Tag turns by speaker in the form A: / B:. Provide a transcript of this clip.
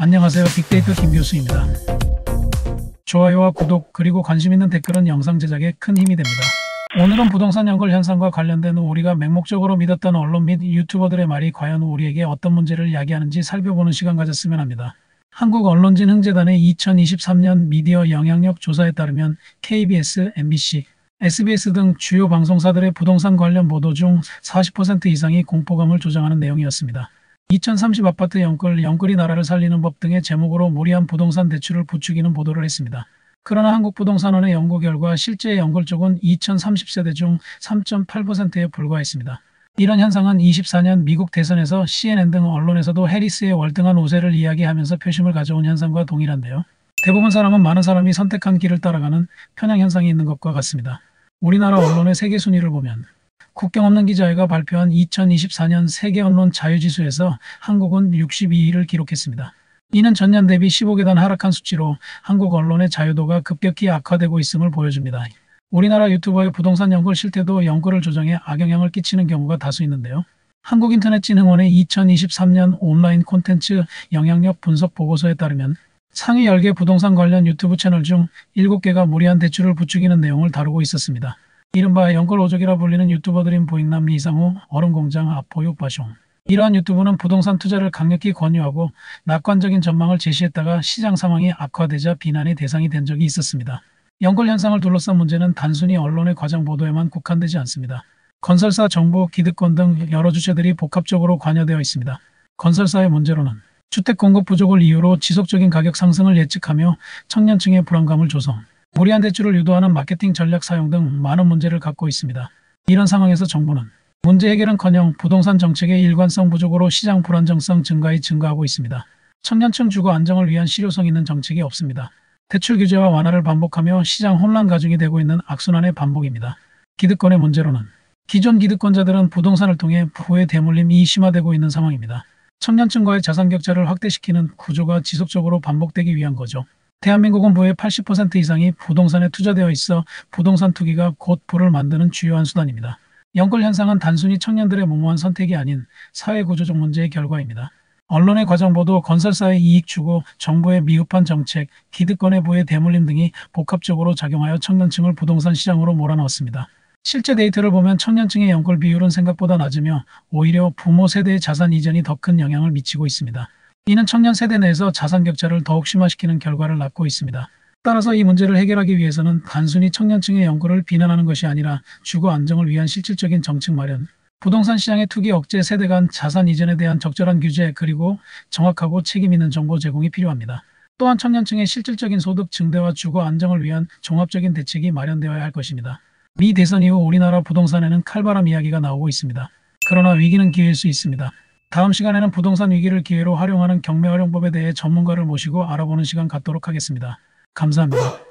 A: 안녕하세요. 빅데이터 김교수입니다. 좋아요와 구독 그리고 관심 있는 댓글은 영상 제작에 큰 힘이 됩니다. 오늘은 부동산 연골 현상과 관련된 우리가 맹목적으로 믿었던 언론 및 유튜버들의 말이 과연 우리에게 어떤 문제를 야기하는지 살펴보는 시간 가졌으면 합니다. 한국언론진 흥재단의 2023년 미디어 영향력 조사에 따르면 KBS, MBC, SBS 등 주요 방송사들의 부동산 관련 보도 중 40% 이상이 공포감을 조장하는 내용이었습니다. 2030 아파트 영끌이 나라를 살리는 법 등의 제목으로 무리한 부동산 대출을 부추기는 보도를 했습니다. 그러나 한국부동산원의 연구 결과 실제 연끌 쪽은 2030세대 중 3.8%에 불과했습니다. 이런 현상은 24년 미국 대선에서 CNN 등 언론에서도 해리스의 월등한 우세를 이야기하면서 표심을 가져온 현상과 동일한데요. 대부분 사람은 많은 사람이 선택한 길을 따라가는 편향 현상이 있는 것과 같습니다. 우리나라 언론의 세계 순위를 보면 국경 없는 기자회가 발표한 2024년 세계 언론 자유지수에서 한국은 62위를 기록했습니다. 이는 전년 대비 15계단 하락한 수치로 한국 언론의 자유도가 급격히 악화되고 있음을 보여줍니다. 우리나라 유튜버의 부동산 연끌 실태도 연끌을 조정해 악영향을 끼치는 경우가 다수 있는데요. 한국인터넷진흥원의 2023년 온라인 콘텐츠 영향력 분석 보고서에 따르면 상위 10개 부동산 관련 유튜브 채널 중 7개가 무리한 대출을 부추기는 내용을 다루고 있었습니다. 이른바 연끌 오족이라 불리는 유튜버들인 보잉남, 이상우, 얼음공장, 아포유, 바숑. 이러한 유튜브는 부동산 투자를 강력히 권유하고 낙관적인 전망을 제시했다가 시장 상황이 악화되자 비난의 대상이 된 적이 있었습니다. 연끌 현상을 둘러싼 문제는 단순히 언론의 과장 보도에만 국한되지 않습니다. 건설사, 정부, 기득권 등 여러 주체들이 복합적으로 관여되어 있습니다. 건설사의 문제로는 주택 공급 부족을 이유로 지속적인 가격 상승을 예측하며 청년층의 불안감을 조성, 무리한 대출을 유도하는 마케팅 전략 사용 등 많은 문제를 갖고 있습니다. 이런 상황에서 정부는 문제 해결은커녕 부동산 정책의 일관성 부족으로 시장 불안정성 증가하고 있습니다. 청년층 주거 안정을 위한 실효성 있는 정책이 없습니다. 대출 규제와 완화를 반복하며 시장 혼란 가중이 되고 있는 악순환의 반복입니다. 기득권의 문제로는 기존 기득권자들은 부동산을 통해 부의 대물림이 심화되고 있는 상황입니다. 청년층과의 자산 격차를 확대시키는 구조가 지속적으로 반복되기 위한 거죠. 대한민국은 부의 80% 이상이 부동산에 투자되어 있어 부동산 투기가 곧 부를 만드는 주요한 수단입니다. 연끌 현상은 단순히 청년들의 무모한 선택이 아닌 사회구조적 문제의 결과입니다. 언론의 과장보도, 건설사의 이익 추구, 정부의 미흡한 정책, 기득권의 부의 대물림 등이 복합적으로 작용하여 청년층을 부동산 시장으로 몰아넣었습니다. 실제 데이터를 보면 청년층의 연끌 비율은 생각보다 낮으며 오히려 부모 세대의 자산 이전이 더 큰 영향을 미치고 있습니다. 이는 청년 세대 내에서 자산 격차를 더욱 심화시키는 결과를 낳고 있습니다. 따라서 이 문제를 해결하기 위해서는 단순히 청년층의 연끌을 비난하는 것이 아니라 주거 안정을 위한 실질적인 정책 마련, 부동산 시장의 투기 억제, 세대 간 자산 이전에 대한 적절한 규제, 그리고 정확하고 책임 있는 정보 제공이 필요합니다. 또한 청년층의 실질적인 소득 증대와 주거 안정을 위한 종합적인 대책이 마련되어야 할 것입니다. 미 대선 이후 우리나라 부동산에는 칼바람 이야기가 나오고 있습니다. 그러나 위기는 기회일 수 있습니다. 다음 시간에는 부동산 위기를 기회로 활용하는 경매활용법에 대해 전문가를 모시고 알아보는 시간 갖도록 하겠습니다. 감사합니다.